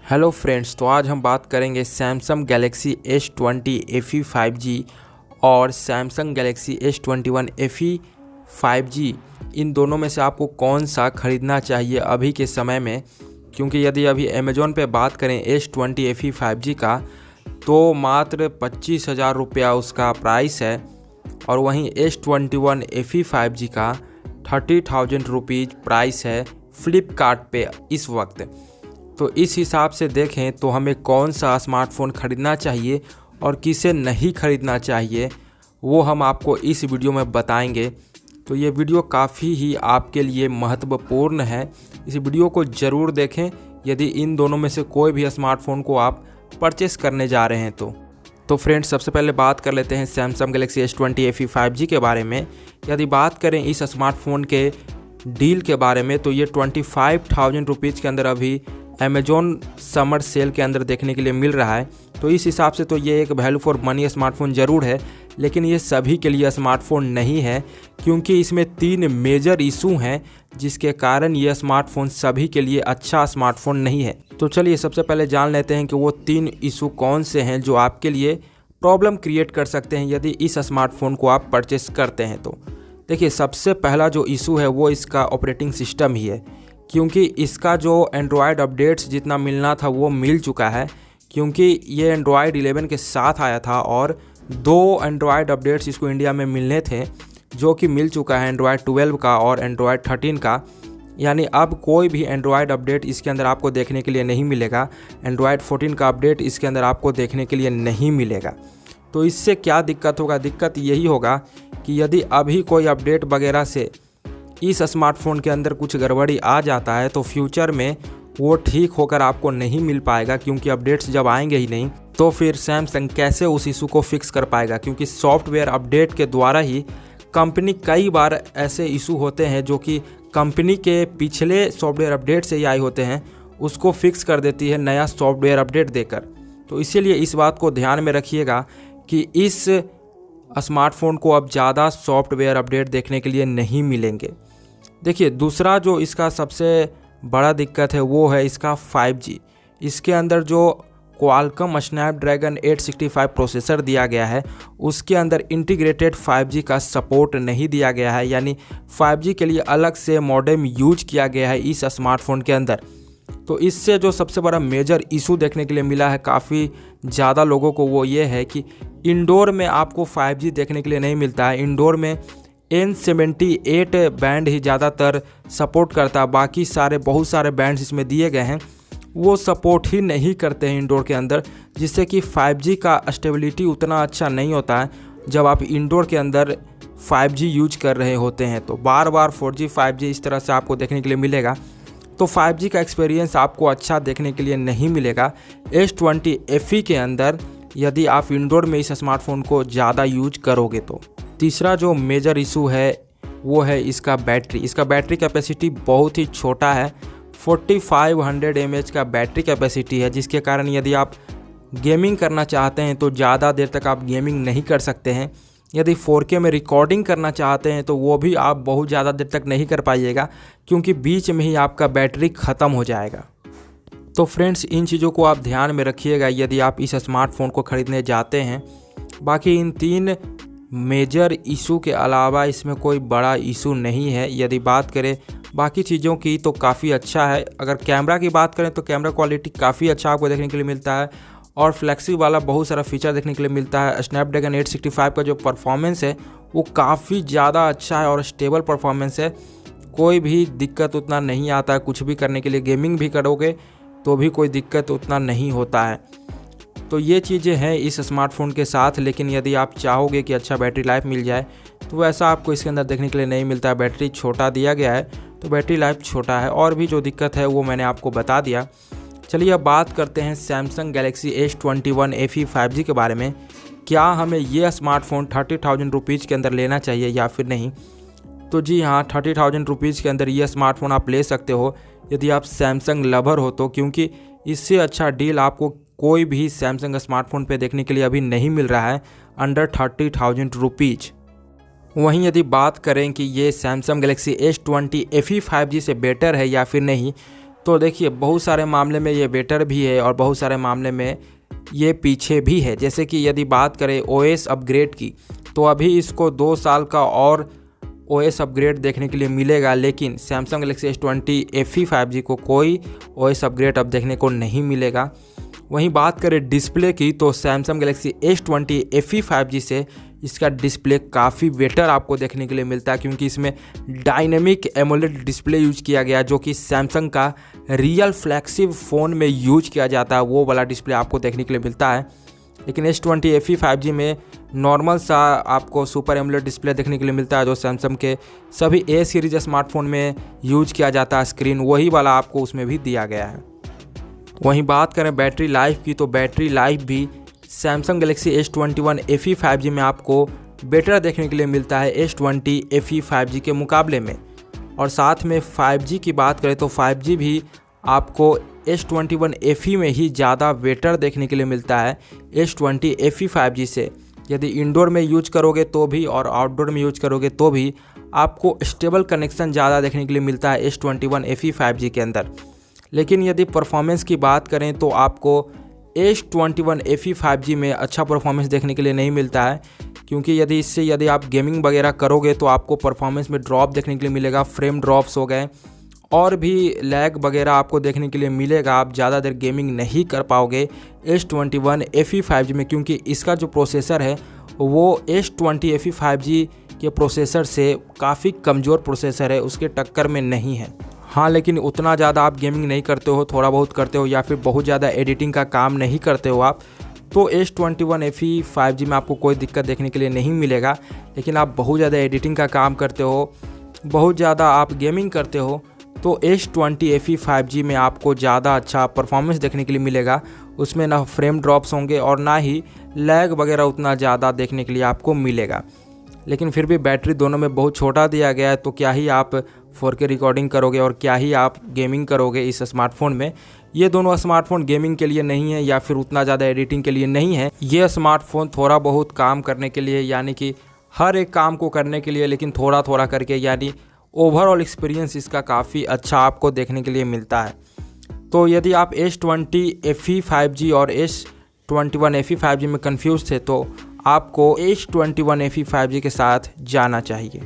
Hello friends, तो आज हम बात करेंगे Samsung Galaxy S20 FE 5G और Samsung Galaxy S21 FE 5G। इन दोनों में से आपको कौन सा ख़रीदना चाहिए अभी के समय में, क्योंकि यदि अभी अमेज़ॉन पे बात करें S20 FE 5G का तो मात्र 25,000 रुपया उसका प्राइस है, और वहीं S21 FE 5G का 30,000 रुपीज़ प्राइस है फ्लिपकार्ट पे इस वक्त। तो इस हिसाब से देखें तो हमें कौन सा स्मार्टफ़ोन ख़रीदना चाहिए और किसे नहीं ख़रीदना चाहिए, वो हम आपको इस वीडियो में बताएंगे। तो ये वीडियो काफ़ी ही आपके लिए महत्वपूर्ण है, इस वीडियो को ज़रूर देखें यदि इन दोनों में से कोई भी स्मार्टफ़ोन को आप परचेस करने जा रहे हैं तो फ्रेंड्स, सबसे पहले बात कर लेते हैं Samsung Galaxy S20 FE 5G के बारे में। यदि बात करें इस स्मार्टफ़ोन के डील के बारे में तो ये 25,000 रुपीज़ के अंदर अभी अमेज़ॉन समर सेल के अंदर देखने के लिए मिल रहा है। तो इस हिसाब से तो ये एक वैल्यू फॉर मनी स्मार्टफ़ोन ज़रूर है, लेकिन ये सभी के लिए स्मार्टफ़ोन नहीं है, क्योंकि इसमें 3 मेजर इशू हैं जिसके कारण ये स्मार्टफ़ोन सभी के लिए अच्छा स्मार्टफ़ोन नहीं है। तो चलिए सबसे पहले जान लेते हैं कि वो 3 इशू कौन से हैं जो आपके लिए प्रॉब्लम क्रिएट कर सकते हैं यदि इस स्मार्टफ़ोन को आप परचेस करते हैं। तो देखिए, सबसे पहला जो इशू है वो इसका ऑपरेटिंग सिस्टम ही है, क्योंकि इसका जो एंड्रॉयड अपडेट्स जितना मिलना था वो मिल चुका है, क्योंकि ये एंड्रॉयड 11 के साथ आया था और 2 एंड्रॉयड अपडेट्स इसको इंडिया में मिलने थे, जो कि मिल चुका है एंड्रॉयड 12 का और एंड्रॉयड 13 का। यानी अब कोई भी एंड्रॉयड अपडेट इसके अंदर आपको देखने के लिए नहीं मिलेगा, एंड्रॉयड 14 का अपडेट इसके अंदर आपको देखने के लिए नहीं मिलेगा। तो इससे क्या दिक्कत होगा? दिक्कत यही होगा कि यदि अभी कोई अपडेट वगैरह से इस स्मार्टफ़ोन के अंदर कुछ गड़बड़ी आ जाता है तो फ्यूचर में वो ठीक होकर आपको नहीं मिल पाएगा, क्योंकि अपडेट्स जब आएंगे ही नहीं तो फिर सैमसंग कैसे उस इशू को फिक्स कर पाएगा, क्योंकि सॉफ्टवेयर अपडेट के द्वारा ही कंपनी कई बार ऐसे इशू होते हैं जो कि कंपनी के पिछले सॉफ्टवेयर अपडेट से ही आए होते हैं, उसको फिक्स कर देती है नया सॉफ्टवेयर अपडेट देकर। तो इसीलिए इस बात को ध्यान में रखिएगा कि इस स्मार्टफ़ोन को अब ज़्यादा सॉफ्टवेयर अपडेट देखने के लिए नहीं मिलेंगे। देखिए, दूसरा जो इसका सबसे बड़ा दिक्कत है वो है इसका 5G। इसके अंदर जो क्वालकॉम स्नैपड्रैगन 865 प्रोसेसर दिया गया है उसके अंदर इंटीग्रेटेड 5G का सपोर्ट नहीं दिया गया है, यानी 5G के लिए अलग से मॉडेम यूज किया गया है इस स्मार्टफ़ोन के अंदर। तो इससे जो सबसे बड़ा मेजर इशू देखने के लिए मिला है काफ़ी ज़्यादा लोगों को, वो ये है कि इंडोर में आपको 5G देखने के लिए नहीं मिलता है। इंडोर में N78 बैंड ही ज़्यादातर सपोर्ट करता है, बाकी सारे बहुत सारे बैंड्स इसमें दिए गए हैं वो सपोर्ट ही नहीं करते हैं इंडोर के अंदर, जिससे कि 5G का स्टेबिलिटी उतना अच्छा नहीं होता है जब आप इंडोर के अंदर 5G यूज कर रहे होते हैं। तो बार बार 4G 5G इस तरह से आपको देखने के लिए मिलेगा, तो 5G का एक्सपीरियंस आपको अच्छा देखने के लिए नहीं मिलेगा S20 FE के अंदर यदि आप इंडोर में इस स्मार्टफ़ोन को ज़्यादा यूज करोगे। तो तीसरा जो मेजर इशू है वो है इसका बैटरी। इसका बैटरी कैपेसिटी बहुत ही छोटा है, 4500 mAh का बैटरी कैपेसिटी है, जिसके कारण यदि आप गेमिंग करना चाहते हैं तो ज़्यादा देर तक आप गेमिंग नहीं कर सकते हैं। यदि 4K में रिकॉर्डिंग करना चाहते हैं तो वो भी आप बहुत ज़्यादा देर तक नहीं कर पाइएगा, क्योंकि बीच में ही आपका बैटरी ख़त्म हो जाएगा। तो फ्रेंड्स, इन चीज़ों को आप ध्यान में रखिएगा यदि आप इस स्मार्टफ़ोन को ख़रीदने जाते हैं। बाकी इन 3 मेजर इशू के अलावा इसमें कोई बड़ा इशू नहीं है। यदि बात करें बाकी चीज़ों की तो काफ़ी अच्छा है। अगर कैमरा की बात करें तो कैमरा क्वालिटी काफ़ी अच्छा आपको देखने के लिए मिलता है और फ्लैक्सी वाला बहुत सारा फीचर देखने के लिए मिलता है। स्नैपड्रैगन 865 का जो परफॉर्मेंस है वो काफ़ी ज़्यादा अच्छा है और स्टेबल परफॉर्मेंस है, कोई भी दिक्कत उतना नहीं आता है कुछ भी करने के लिए। गेमिंग भी करोगे तो भी कोई दिक्कत उतना नहीं होता है। तो ये चीज़ें हैं इस स्मार्टफ़ोन के साथ, लेकिन यदि आप चाहोगे कि अच्छा बैटरी लाइफ मिल जाए तो वैसा आपको इसके अंदर देखने के लिए नहीं मिलता है। बैटरी छोटा दिया गया है तो बैटरी लाइफ छोटा है, और भी जो दिक्कत है वो मैंने आपको बता दिया। चलिए अब बात करते हैं Samsung Galaxy S21 FE 5G के बारे में। क्या हमें ये स्मार्टफ़ोन 30,000 रुपीज़ के अंदर लेना चाहिए या फिर नहीं? तो जी हाँ, 30,000 रुपीज़ के अंदर ये स्मार्टफ़ोन आप ले सकते हो यदि आप सैमसंग लवर हो तो, क्योंकि इससे अच्छा डील आपको कोई भी सैमसंग स्मार्टफ़ोन पे देखने के लिए अभी नहीं मिल रहा है अंडर 30,000 रुपीज़। वहीं यदि बात करें कि ये Samsung Galaxy S20 FE 5G से बेटर है या फिर नहीं, तो देखिए बहुत सारे मामले में ये बेटर भी है और बहुत सारे मामले में ये पीछे भी है। जैसे कि यदि बात करें ओएस अपग्रेड की, तो अभी इसको 2 साल का और ओएस अपग्रेड देखने के लिए मिलेगा, लेकिन Samsung Galaxy S20 FE 5G को कोई ओएस अपग्रेड अब देखने को नहीं मिलेगा। वहीं बात करें डिस्प्ले की, तो Samsung Galaxy S20 FE 5G से इसका डिस्प्ले काफ़ी बेटर आपको देखने के लिए मिलता है, क्योंकि इसमें डायनेमिक एमोलेड डिस्प्ले यूज किया गया, जो कि सैमसंग का रियल फ्लैगशिप फ़ोन में यूज किया जाता है, वो वाला डिस्प्ले आपको देखने के लिए मिलता है। लेकिन S20 FE 5G में नॉर्मल सा आपको सुपर एमोलेड डिस्प्ले देखने के लिए मिलता है, जो सैमसंग के सभी A सीरीज स्मार्टफोन में यूज किया जाता है स्क्रीन, वही वाला आपको उसमें भी दिया गया है। वहीं बात करें बैटरी लाइफ की, तो बैटरी लाइफ भी Samsung Galaxy S21 FE 5G में आपको बेटर देखने के लिए मिलता है S20 FE 5G के मुकाबले में। और साथ में 5G की बात करें तो 5G भी आपको S21 FE में ही ज़्यादा बेटर देखने के लिए मिलता है S20 FE 5G से। यदि इंडोर में यूज करोगे तो भी और आउटडोर में यूज करोगे तो भी आपको स्टेबल कनेक्शन ज़्यादा देखने के लिए मिलता है S21 FE 5G के अंदर। लेकिन यदि परफॉर्मेंस की बात करें तो आपको S21 FE 5G में अच्छा परफॉर्मेंस देखने के लिए नहीं मिलता है, क्योंकि यदि आप गेमिंग वगैरह करोगे तो आपको परफॉर्मेंस में ड्रॉप देखने के लिए मिलेगा, फ्रेम ड्रॉप्स हो गए और भी लैग वगैरह आपको देखने के लिए मिलेगा। आप ज़्यादा देर गेमिंग नहीं कर पाओगे S21 FE 5G में, क्योंकि इसका जो प्रोसेसर है वो S20 FE 5G के प्रोसेसर से काफ़ी कमज़ोर प्रोसेसर है, उसके टक्कर में नहीं है। हाँ, लेकिन उतना ज़्यादा आप गेमिंग नहीं करते हो, थोड़ा बहुत करते हो या फिर बहुत ज़्यादा एडिटिंग का काम नहीं करते हो आप, तो S21 FE 5G में आपको कोई दिक्कत देखने के लिए नहीं मिलेगा। लेकिन आप बहुत ज़्यादा एडिटिंग का काम करते हो, बहुत ज़्यादा आप गेमिंग करते हो, तो S20 FE 5G में आपको ज़्यादा अच्छा परफॉर्मेंस देखने के लिए मिलेगा। उसमें ना फ्रेम ड्रॉप्स होंगे और ना ही लैग वगैरह उतना ज़्यादा देखने के लिए आपको मिलेगा। लेकिन फिर भी बैटरी दोनों में बहुत छोटा दिया गया है, तो क्या ही आप 4K रिकॉर्डिंग करोगे और क्या ही आप गेमिंग करोगे इस स्मार्टफोन में। ये दोनों स्मार्टफोन गेमिंग के लिए नहीं है या फिर उतना ज़्यादा एडिटिंग के लिए नहीं है। ये स्मार्टफोन थोड़ा बहुत काम करने के लिए, यानी कि हर एक काम को करने के लिए, लेकिन थोड़ा थोड़ा करके, यानी ओवरऑल एक्सपीरियंस इसका काफ़ी अच्छा आपको देखने के लिए मिलता है। तो यदि आप S20 FE 5G और S21 FE 5G में कंफ्यूज थे तो आपको S21 FE 5G के साथ जाना चाहिए।